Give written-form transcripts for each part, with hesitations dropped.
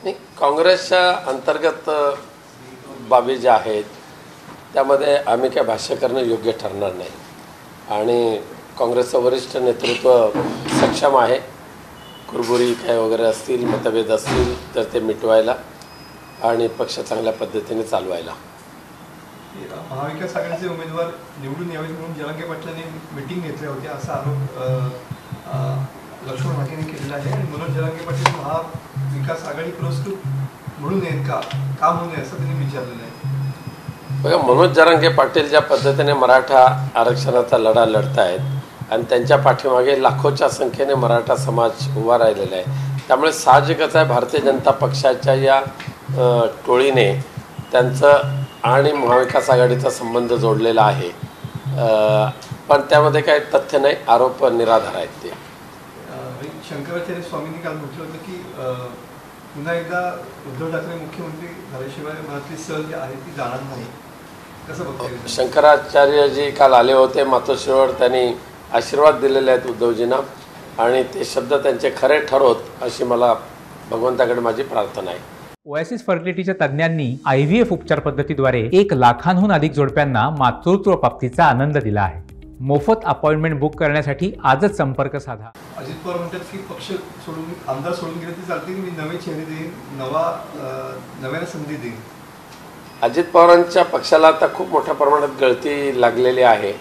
नाही, काँग्रेसच्या अंतर्गत बाबी ज्या आहेत त्यामध्ये आम्ही काय भाष्य करणं योग्य ठरणार नाही आणि काँग्रेसचं वरिष्ठ नेतृत्व सक्षम आहे. कुरबुरी काय वगैरे असतील, मतभेद असतील तर ते मिटवायला आणि पक्ष चांगल्या पद्धतीने चालवायला. महाविकास आघाडीचे उमेदवार निवडून यावेत म्हणून जरांगे पाटलांनी मीटिंग घेतल्या होत्या असा आरोप लक्ष्मण भाकेने केलेला आहे आणि मनोज जरांगे पाटील महाविकास आघाडी पुरस्कृत म्हणून आहेत का म्हणून असं त्यांनी विचारलेलं आहे. बघा, मनोज जरांगे पाटील ज्या पद्धतीने मराठा आरक्षणाचा लढा लढतायत आणि त्यांच्या पाठीमागे लाखोच्या संख्येने मराठा समाज उभा राहिलेला आहे, त्यामुळे साहजिकच आहे भारतीय जनता पक्षाच्या या टोळीने त्यांचं आणि महाविकास आघाडीचा संबंध जोडलेला आहे. पण त्यामध्ये काही तथ्य नाही, आरोप निराधार आहेत. ते शंकराचार्य स्वामींनी काल म्हटलं होतं की पुन्हा एकदा उद्धव ठाकरे मुख्यमंत्री झाल्याशिवाय मनातली सल जी आहे ती जाणार नाही. कसं बघताय? शंकराचार्यजी काल आले होते मातोश्रीवर, त्यांनी आशीर्वाद दिलेले आहेत उद्धवजींना आणि ते शब्द त्यांचे खरे ठरवत अशी मला भगवंताकडे माझी प्रार्थना आहे. ओएसिस फर्टिलिटीच्या तज्ज्ञांनी IVF उपचार पद्धतीद्वारे 1 लाखांहून अधिक जोडप्यांना मातृत्व प्राप्तीचा आनंद दिला आहे. मोफत अपॉइंटमेंट बुक करण्यासाठी आजच संपर्क साधा. अजित पवार म्हणतात की पक्ष सोडून आमदार सोडून गेले तर चालते, मी नवे चेहरे देईन, नव्याने संधी देईन. अजित पवारांच्या पक्षाला आता खूप मोठ्या प्रमाणात गळती लागलेली आहे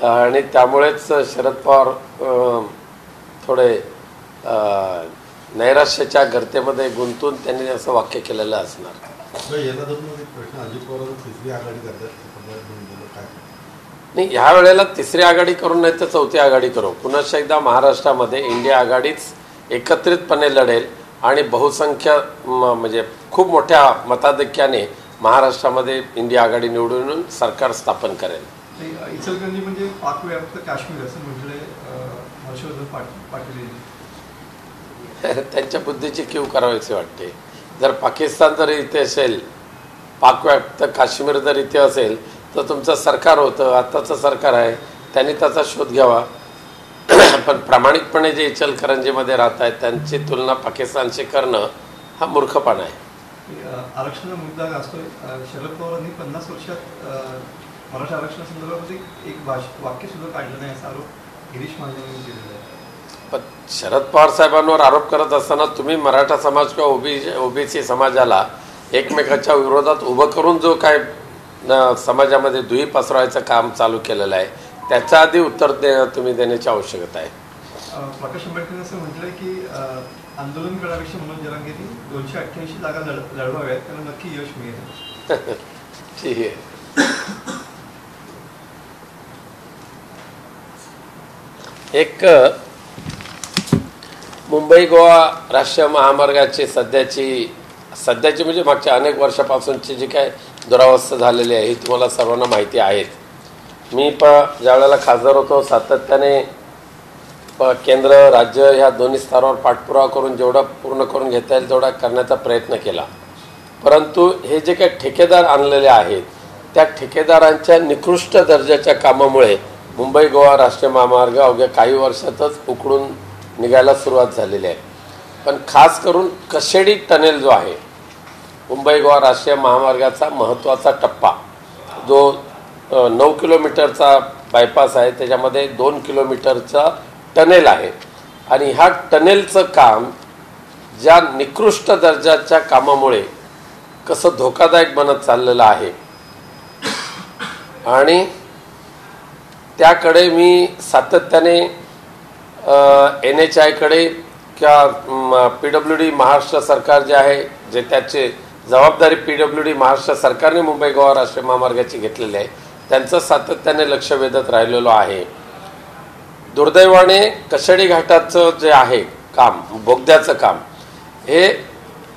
आणि त्यामुळेच शरद पवार थोडे नैराश्याच्या गर्तेमध्ये गुंतून त्यांनी असं वाक्य केलेलं असणार. नाही, ह्या वेळेला तिसरी आघाडी करून नाही तर चौथी आघाडी करू, पुन्हा एकदा महाराष्ट्रामध्ये इंडिया आघाडीच एकत्रितपणे लढेल आणि बहुसंख्य म्हणजे खूप मोठ्या मताधिक्याने महाराष्ट्रामध्ये इंडिया आघाडी निवडून येऊन सरकार स्थापन करेल. इचलकरंजी म्हणजे पाकव्याप्त काश्मीर असं म्हटलंय हर्षवर्धन पाटील. त्यांच्या बुद्धीची कीव करावीशी वाटते. जर पाकिस्तान जर इथे असेल, पाकव्याप्त काश्मीर जर इथे असेल तर तुमचं सरकार होतं, आत्ताचं सरकार आहे, त्यांनी त्याचा शोध घ्यावा. पण प्रामाणिकपणे जे इचलकरंजीमध्ये राहत आहेत त्यांची तुलना पाकिस्तानशी करणं हा मूर्खपणा आहे. आरक्षणाचा मुद्दा असतोय. शरद पवारांनी 50 वर्षात मराठा आरक्षणासंदर्भामध्ये एक वाक्य सुद्धा काढलं नाही असा आरोप गिरीश महाजनांनी केलेला आहे. पण शरद पवार साहेबांवर आरोप करत असताना तुम्ही मराठा समाज किंवा ओबीसी समाजाला एकमेकाच्या विरोधात उभं करून जो काय समाजामध्ये दुही पसरवायचं काम चालू केलेलं आहे त्याच्या आधी उत्तर तुम्ही देण्याची आवश्यकता आहे. प्रकाश आंबेडकरांनी असं म्हटलंय की आंदोलन करण्यापेक्षा मनोज जरांगेंनी 288 जागा लढवाव्यात, त्यांना नक्की यश मिळेल. ठीक आहे. एक मुंबई गोवा राष्ट्रीय महामार्गाची सध्याची म्हणजे मागच्या अनेक वर्षापासूनची जी काय दुरावस्था झालेली आहे ही तुम्हाला सर्वांना माहिती आहे. मी ज्या वेळेला खासदार होतो सातत्याने केंद्र राज्य ह्या दोन्ही स्तरावर पाठपुरावा करून जेवढा पूर्ण करून घेता येईल तेवढा करण्याचा प्रयत्न केला. परंतु हे जे काही ठेकेदार आणलेले आहेत त्या ठेकेदारांच्या निकृष्ट दर्जाच्या कामामुळे मुंबई गोवा राष्ट्रीय महामार्ग अवघ्या काही वर्षातच उकडून निघायला सुरुवात झालेली आहे. पण खास करून कशेडी टनेल जो आहे मुंबई गोवा राष्ट्रीय महामार्गाचा महत्त्वाचा टप्पा जो 9 किलोमीटरचा बायपास आहे, त्याच्यामध्ये 2 किलोमीटरचा टनेल आहे आणि ह्या टनेलचं काम ज्या निकृष्ट दर्जाच्या कामामुळे कसं धोकादायक बनत चाललेलं आहे आणि त्याकडे मी सातत्याने NHAIकडे किंवा PWD महाराष्ट्र सरकार जे आहे जे त्याचे जबाबदारी PWD महाराष्ट्र सरकारने मुंबई गोवा राष्ट्रीय महामार्गाची घेतलेली आहे त्यांचं सातत्याने लक्ष वेधत राहिलेलो आहे. दुर्दैवाने कशेडी घाटाचं जे आहे काम, बोगद्याचं काम, हे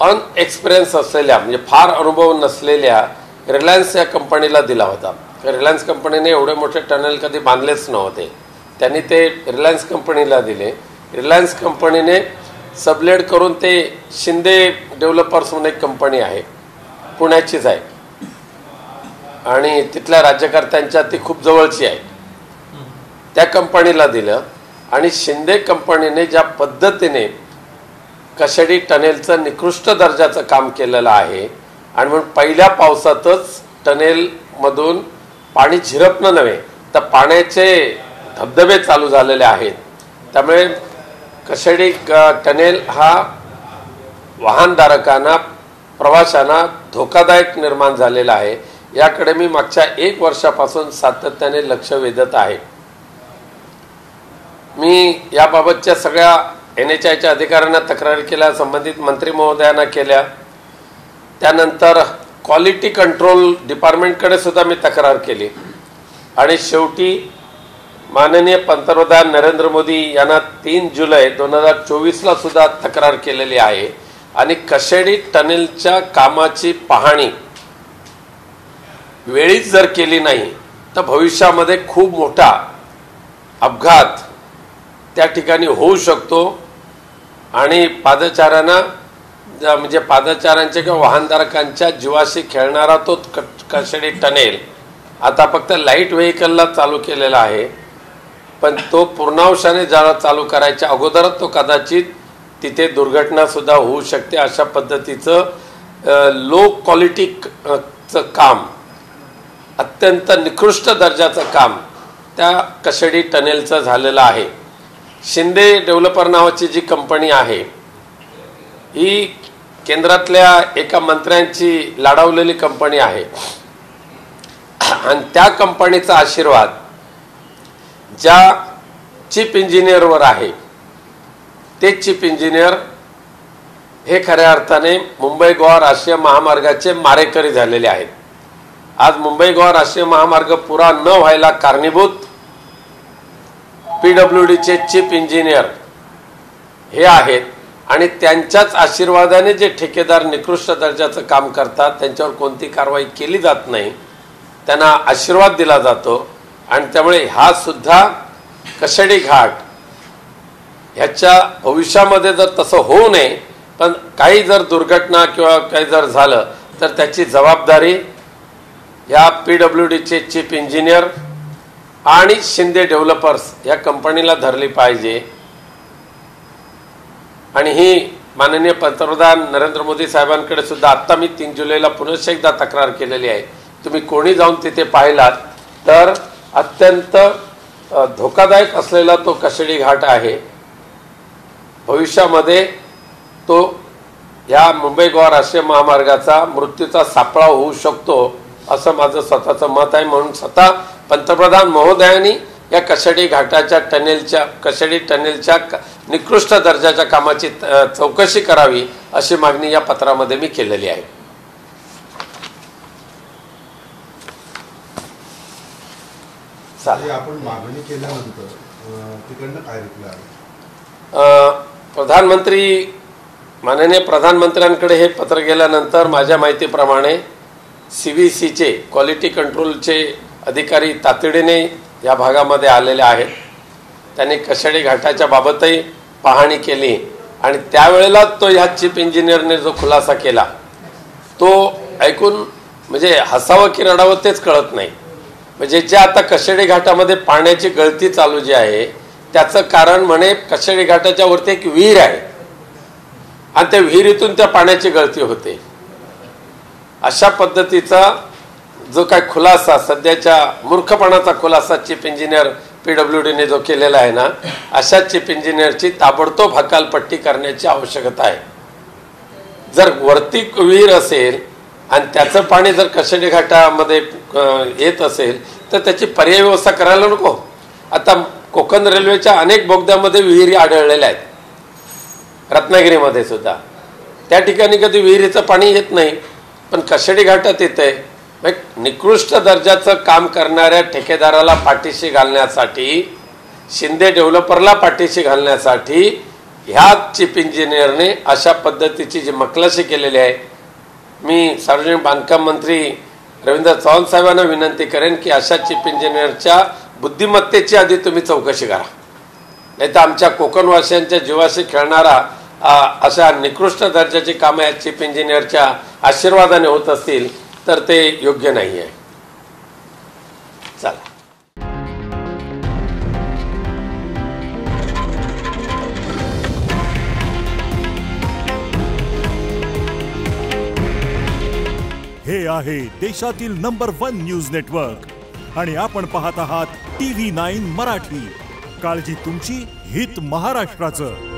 अनएक्सपिरियन्स असलेल्या म्हणजे फार अनुभव नसलेल्या रिलायन्स या कंपनीला दिला होता. रिलायन्स कंपनीने एवढे मोठे टनेल कधी बांधलेच नव्हते, त्यांनी ते रिलायन्स कंपनीला दिले. रिलायन्स कंपनीने सबलेड करून ते शिंदे डेव्हलपर्स म्हणून एक कंपनी आहे, पुण्याचीच आहे आणि तिथल्या राज्यकर्त्यांच्या ती खूप जवळची आहे, त्या कंपनीला दिलं आणि शिंदे कंपनीने ज्या पद्धतीने कशेडी टनेलचं निकृष्ट दर्जाचं काम केलेलं आहे आणि म्हणून पहिल्या पावसातच टनेलमधून पाणी झिरपणं नव्हे तर पाण्याचे धबधबे चालू झालेले आहेत. त्यामुळे कशेडी टनेल हा वाहनधारकांना प्रवाशांना धोकादायक निर्माण झालेला आहे. याकडे मी मागच्या 1 वर्षापासून सातत्याने लक्ष वेधत आहे. मी याबाबतच्या सगळ्या NHAIच्या अधिकाऱ्यांना तक्रारी केल्या, संबंधित मंत्री महोदयांना केल्या, त्यानंतर क्वालिटी कंट्रोल डिपार्टमेंटकडे सुद्धा मी तक्रार केली आणि शेवटी माननीय पंतप्रधान नरेंद्र मोदी यांना 3 जुलै 2024ला सुद्धा तक्रार केलेली आहे आणि कशेडी टनेलच्या कामाची पाहणी वेळीच जर केली नाही तर भविष्यामध्ये खूप मोठा अपघात त्या ठिकाणी होऊ शकतो आणि पादचाऱ्यांना म्हणजे पादचाऱ्यांच्या किंवा वाहनधारकांच्या जीवाशी खेळणारा तो कशेडी टनेल आता फक्त लाईट व्हेकलला चालू केलेला आहे, पण तो पूर्णांशाने ज्याला चालू करायच्या अगोदरच तो कदाचित तिथे दुर्घटना सुद्धा होऊ शकते. अशा पद्धतीचं लो क्वालिटीचं काम, अत्यंत निकृष्ट दर्जाचं काम त्या कशेडी टनेलचं झालेलं आहे. शिंदे डेव्हलपर नावाची जी कंपनी आहे ही केंद्रातल्या एका मंत्र्यांची लाडावलेली कंपनी आहे आणि त्या कंपनीचा आशीर्वाद ज्या चीफ इंजिनियरवर आहे ते चीफ इंजिनियर हे खऱ्या अर्थाने मुंबई गोवा राष्ट्रीय महामार्गाचे मारेकरी झालेले आहेत. आज मुंबई गोवा राष्ट्रीय महामार्ग पुरा न व्हायला कारणीभूत PWDचे चीफ इंजिनियर हे आहेत आणि त्यांच्याच आशीर्वादाने जे ठेकेदार निकृष्ट दर्जाचं काम करतात त्यांच्यावर कोणती कारवाई केली जात नाही, त्यांना आशीर्वाद दिला जातो आणि त्यामुळे हा सुद्धा कशेडी घाट ह्याच्या भविष्यामध्ये जर तसं होऊ नये, पण काही जर दुर्घटना किंवा काही जर झालं तर त्याची जबाबदारी या PWDचे चीफ इंजिनियर आणि शिंदे डेव्हलपर्स या कंपनीला धरली पाहिजे. आणि ही माननीय पंतप्रधान नरेंद्र मोदी साहेबांकडे सुद्धा आत्ता मी 3 जुलैला पुनश्च एकदा तक्रार केलेली आहे. तुम्ही कोणी जाऊन तिथे पाहिलात तर अत्यंत धोकादायक असलेला तो कशेडी घाट आहे. भविष्यामध्ये तो या मुंबई गोवा राष्ट्रीय महामार्गाचा मृत्यूचा सापळा होऊ शकतो असं माझं स्वतःचं मत आहे. म्हणून स्वतः पंतप्रधान महोदयांनी या कशेडी घाटाच्या कशेडी टनेलच्या निकृष्ट दर्जाच्या कामाची चौकशी करावी अशी मागणी या पत्रामध्ये मी केलेली आहे. आपण मागणी केल्यानंतर तिकडनं काय रिप्लाय आला? माननीय प्रधानमंत्र्यांकडे हे पत्र गेल्यानंतर माझ्या माहितीप्रमाणे CVCचे क्वालिटी कंट्रोलचे अधिकारी तातडीने या भागामध्ये आलेले आहेत. त्यांनी कशेडी घाटाच्या बाबतही पाहणी केली आणि त्यावेळेला तो ह्या चीफ इंजिनियरने जो खुलासा केला तो ऐकून म्हणजे हसावं की रडावं तेच कळत नाही. म्हणजे जे आता कशेडी घाटामध्ये पाण्याची गळती चालू जी आहे त्याचं कारण म्हणे कशेडी घाटाच्या वरती एक विहीर आहे आणि त्या विहिरीतून त्या पाण्याची गळती होते. अशा पद्धतीचा जो काय खुलासा, सध्याच्या मूर्खपणाचा खुलासा चीफ इंजिनियर PWDने जो केलेला आहे ना, अशा चीफ इंजिनियरची ताबडतोब हकालपट्टी करण्याची आवश्यकता आहे. जर वरती विहीर असेल आणि त्याचं पाणी जर कशेडी घाटामध्ये येत असेल तर त्याची पर्यायी व्यवस्था करायला नको. आता कोकण रेल्वेच्या अनेक बोगद्यामध्ये विहिरी आढळलेल्या आहेत, रत्नागिरीमध्ये सुद्धा. त्या ठिकाणी कधी विहिरीचं पाणी येत नाही, पण कशेडी घाटात येतंय. निकृष्ट दर्जाचं काम करणाऱ्या ठेकेदाराला पाठीशी घालण्यासाठी, शिंदे डेव्हलपरला पाठीशी घालण्यासाठी ह्या चीफ इंजिनियरने अशा पद्धतीची जी मकलाशी केलेली आहे. मी सार्वजनिक बांधकाम मंत्री रवींद्र चव्हाण साहेबांना विनंती करेन की अशा चीफ इंजिनियरच्या बुद्धिमत्तेची आधी तुम्ही चौकशी करा, नाही तर आमच्या कोकणवासियांच्या जीवाशी खेळणारा अशा निकृष्ट दर्जाची कामं या चीफ इंजिनियरच्या आशीर्वादाने होत असतील तर ते योग्य नाही आहे. चला. हे आहे देशातील नंबर 1 न्यूज नेटवर्क आणि आपण पाहत आहात TV9 मराठी. काळजी तुमची, हित महाराष्ट्राचं.